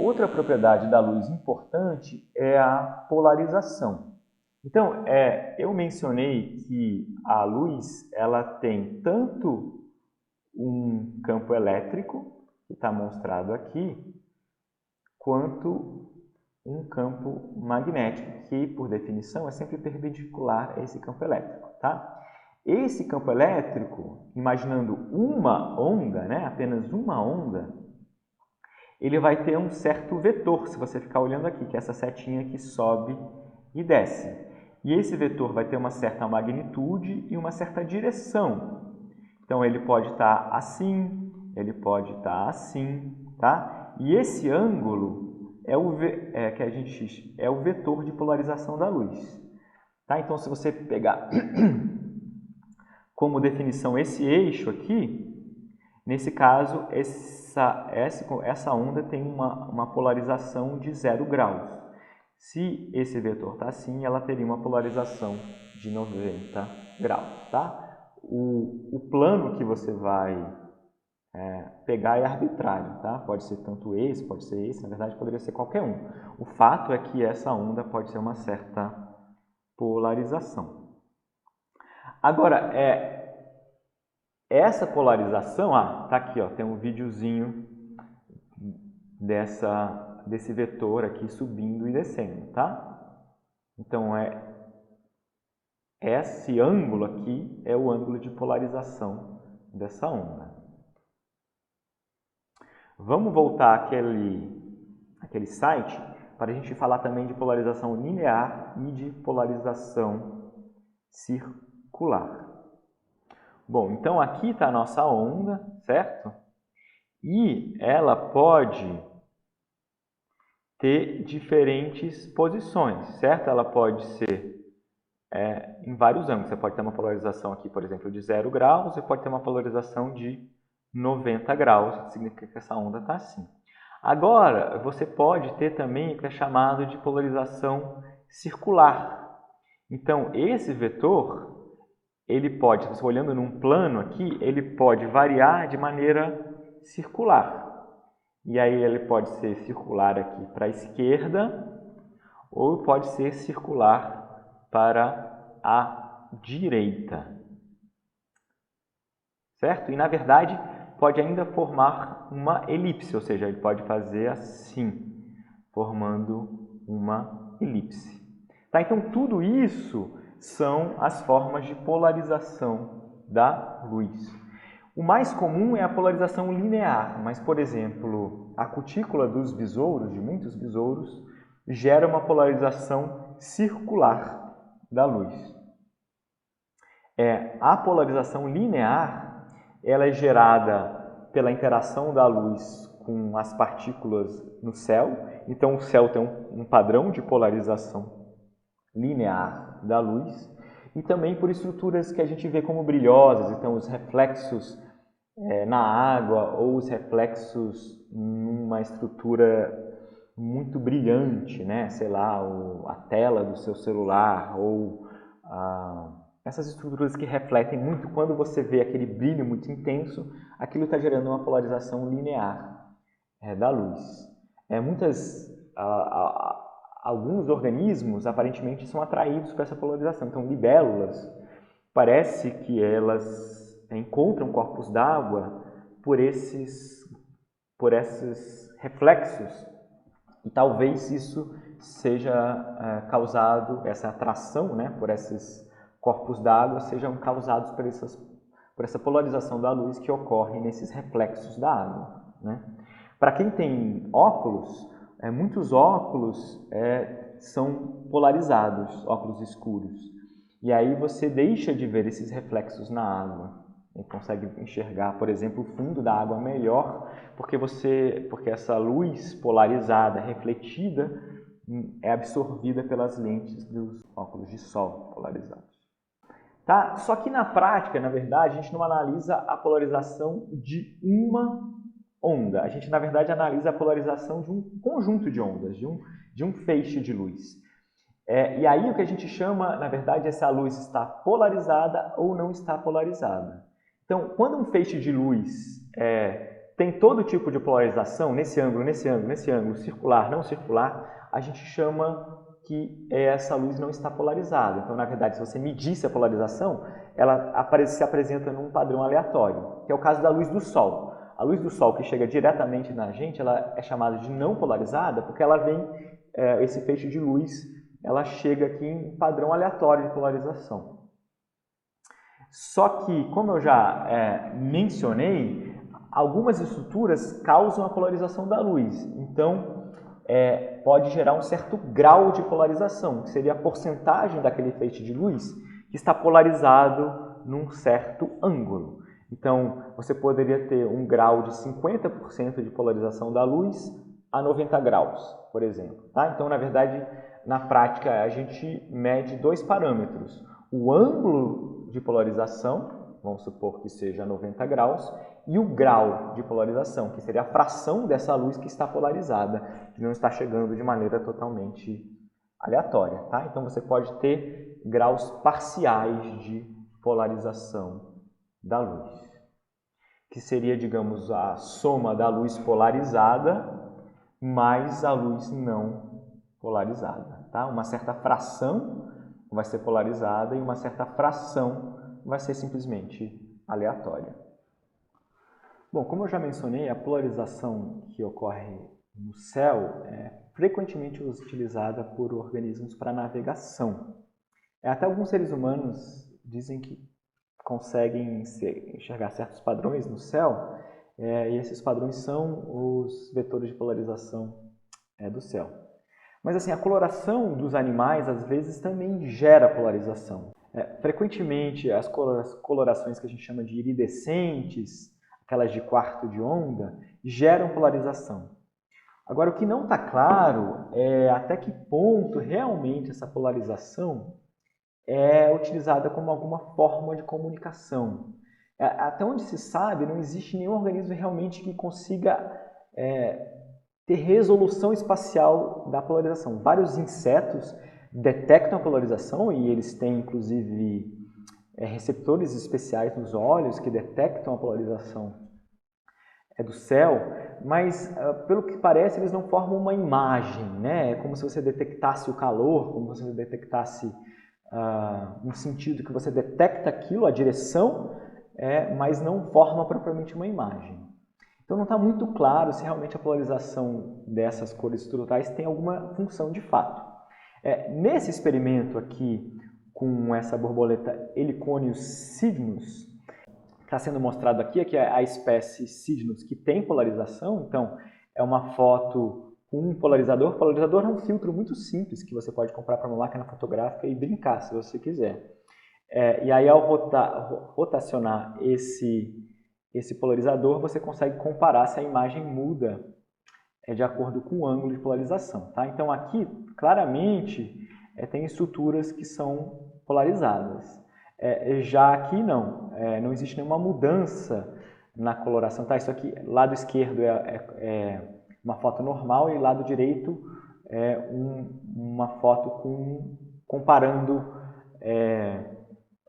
outra propriedade da luz importante é a polarização. Então, eu mencionei que a luz ela tem tanto um campo elétrico, que está mostrado aqui, quanto um campo magnético, que, por definição, é sempre perpendicular a esse campo elétrico. Tá? Esse campo elétrico, imaginando uma onda, né, apenas uma onda, ele vai ter um certo vetor, se você ficar olhando aqui, que é essa setinha que sobe e desce. E esse vetor vai ter uma certa magnitude e uma certa direção. Então, ele pode estar assim, ele pode estar assim, tá? E esse ângulo é o vetor de polarização da luz. Tá? Então, se você pegar como definição esse eixo aqui, nesse caso, essa onda tem uma polarização de 0 graus. Se esse vetor está assim, ela teria uma polarização de 90 graus. Tá? O plano que você vai pegar é arbitrário. Tá? Pode ser tanto esse, pode ser esse, na verdade poderia ser qualquer um. O fato é que essa onda pode ter uma certa polarização. Agora, essa polarização, tá aqui, ó, tem um videozinho desse vetor aqui subindo e descendo, tá? Então, esse ângulo aqui é o ângulo de polarização dessa onda. Vamos voltar àquele site para a gente falar também de polarização linear e de polarização circular. Bom, então aqui está a nossa onda, certo? E ela pode ter diferentes posições, certo? Ela pode ser em vários ângulos. Você pode ter uma polarização aqui, por exemplo, de 0 graus e pode ter uma polarização de 90 graus, que significa que essa onda está assim. Agora, você pode ter também o que é chamado de polarização circular. Então, esse vetor, ele pode, você olhando num plano aqui, ele pode variar de maneira circular. E aí ele pode ser circular aqui para a esquerda ou pode ser circular para a direita. Certo? E na verdade pode ainda formar uma elipse, ou seja, ele pode fazer assim, formando uma elipse. Tá? Então tudo isso são as formas de polarização da luz. O mais comum é a polarização linear, mas, por exemplo, a cutícula dos besouros, de muitos besouros, gera uma polarização circular da luz. A polarização linear ela é gerada pela interação da luz com as partículas no céu. Então, o céu tem um padrão de polarização linear da luz. E também por estruturas que a gente vê como brilhosas, então os reflexos na água ou os reflexos numa estrutura muito brilhante, né? Sei lá, a tela do seu celular ou essas estruturas que refletem muito. Quando você vê aquele brilho muito intenso, aquilo está gerando uma polarização linear da luz. Alguns organismos aparentemente são atraídos por essa polarização. Então, libélulas, parece que elas encontram corpos d'água por esses reflexos, e talvez isso seja causado, essa atração, né, por esses corpos d'água sejam causados por essa polarização da luz que ocorre nesses reflexos da água, né? Para quem tem óculos, muitos óculos são polarizados, óculos escuros, e aí você deixa de ver esses reflexos na água. E consegue enxergar, por exemplo, o fundo da água melhor, porque essa luz polarizada, refletida, é absorvida pelas lentes dos óculos de sol polarizados. Tá? Só que na prática, na verdade, a gente não analisa a polarização de uma onda. A gente, na verdade, analisa a polarização de um conjunto de ondas, de um feixe de luz. E aí o que a gente chama, na verdade, é se a luz está polarizada ou não está polarizada. Então, quando um feixe de luz tem todo tipo de polarização, nesse ângulo, nesse ângulo, nesse ângulo, circular, não circular, a gente chama que essa luz não está polarizada. Então, na verdade, se você medisse a polarização, ela se apresenta num padrão aleatório, que é o caso da luz do Sol. A luz do Sol que chega diretamente na gente, ela é chamada de não polarizada, porque ela vem, esse feixe de luz, ela chega aqui em um padrão aleatório de polarização. Só que, como eu já mencionei, algumas estruturas causam a polarização da luz. Então, pode gerar um certo grau de polarização, que seria a porcentagem daquele feixe de luz que está polarizado num certo ângulo. Então, você poderia ter um grau de 50% de polarização da luz a 90 graus, por exemplo. Tá? Então, na verdade, na prática, a gente mede dois parâmetros. O ângulo de polarização, vamos supor que seja 90 graus, e o grau de polarização, que seria a fração dessa luz que está polarizada, que não está chegando de maneira totalmente aleatória. Tá? Então, você pode ter graus parciais de polarização da luz, que seria, digamos, a soma da luz polarizada mais a luz não polarizada. Tá? Uma certa fração vai ser polarizada e uma certa fração vai ser simplesmente aleatória. Bom, como eu já mencionei, a polarização que ocorre no céu é frequentemente utilizada por organismos para navegação. Até alguns seres humanos dizem que conseguem enxergar certos padrões no céu, e esses padrões são os vetores de polarização do céu. Mas assim, a coloração dos animais às vezes também gera polarização. Frequentemente as colorações que a gente chama de iridescentes, aquelas de quarto de onda, geram polarização. Agora, o que não está claro é até que ponto realmente essa polarização é utilizada como alguma forma de comunicação. Até onde se sabe, não existe nenhum organismo realmente que consiga ter resolução espacial da polarização. Vários insetos detectam a polarização e eles têm, inclusive, receptores especiais nos olhos que detectam a polarização do céu, mas, pelo que parece, eles não formam uma imagem, né? É como se você detectasse o calor, como se você detectasse um sentido que você detecta aquilo, a direção, mas não forma propriamente uma imagem. Então não está muito claro se realmente a polarização dessas cores estruturais tem alguma função de fato. Nesse experimento aqui, com essa borboleta Heliconius cydnus, está sendo mostrado aqui que é a espécie cydnus que tem polarização. Então é uma foto com um polarizador. O polarizador é um filtro muito simples que você pode comprar para uma máquina fotográfica e brincar, se você quiser. E aí, ao rotacionar esse polarizador, você consegue comparar se a imagem muda de acordo com o ângulo de polarização. Tá? Então, aqui, claramente, tem estruturas que são polarizadas. Já aqui, não. Não existe nenhuma mudança na coloração. Tá? Isso aqui, lado esquerdo é uma foto normal e lado direito é uma foto comparando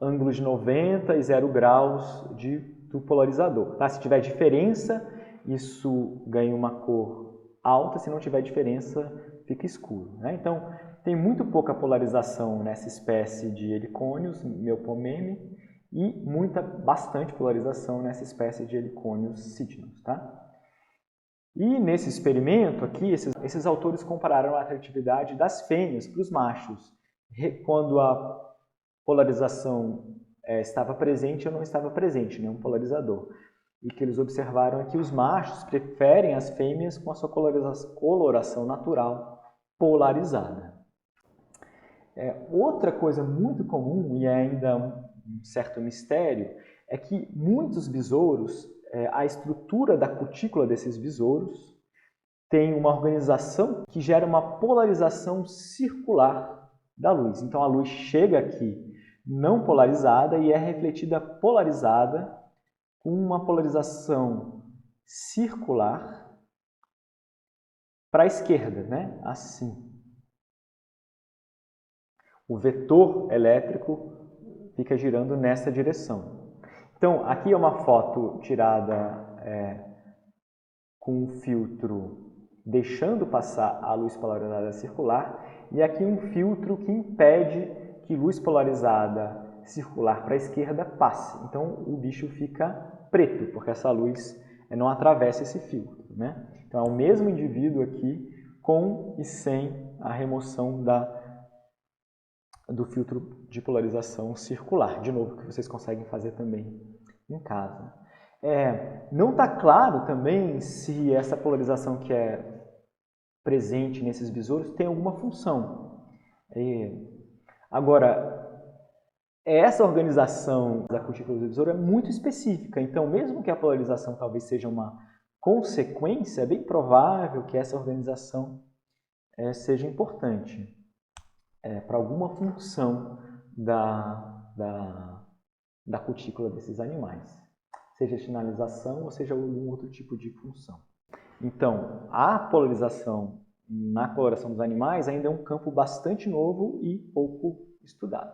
ângulos de 90 e 0 graus do polarizador. Tá? Se tiver diferença, isso ganha uma cor alta, se não tiver diferença, fica escuro. Né? Então, tem muito pouca polarização nessa espécie de Heliconius melpomene e bastante polarização nessa espécie de Heliconius cydnus. Tá? E nesse experimento aqui, esses autores compararam a atratividade das fêmeas para os machos, quando a polarização estava presente ou não estava presente, nenhum polarizador. E que eles observaram é que os machos preferem as fêmeas com a sua coloração natural polarizada. Outra coisa muito comum, e é ainda um certo mistério, é que muitos besouros, a estrutura da cutícula desses besouros tem uma organização que gera uma polarização circular da luz. Então a luz chega aqui não polarizada e é refletida polarizada com uma polarização circular para a esquerda, né? Assim. O vetor elétrico fica girando nessa direção. Então, aqui é uma foto tirada com o filtro deixando passar a luz polarizada circular, e aqui um filtro que impede que luz polarizada circular para a esquerda passe. Então o bicho fica preto, porque essa luz não atravessa esse filtro, né? Então é o mesmo indivíduo aqui com e sem a remoção do filtro de polarização circular. De novo, que vocês conseguem fazer também em casa. Não está claro também se essa polarização que é presente nesses besouros tem alguma função. Agora, essa organização da cutícula do besouro é muito específica, então mesmo que a polarização talvez seja uma consequência, é bem provável que essa organização seja importante para alguma função da cutícula desses animais, seja sinalização ou seja algum outro tipo de função. Então, a polarização na coloração dos animais ainda é um campo bastante novo e pouco estudado.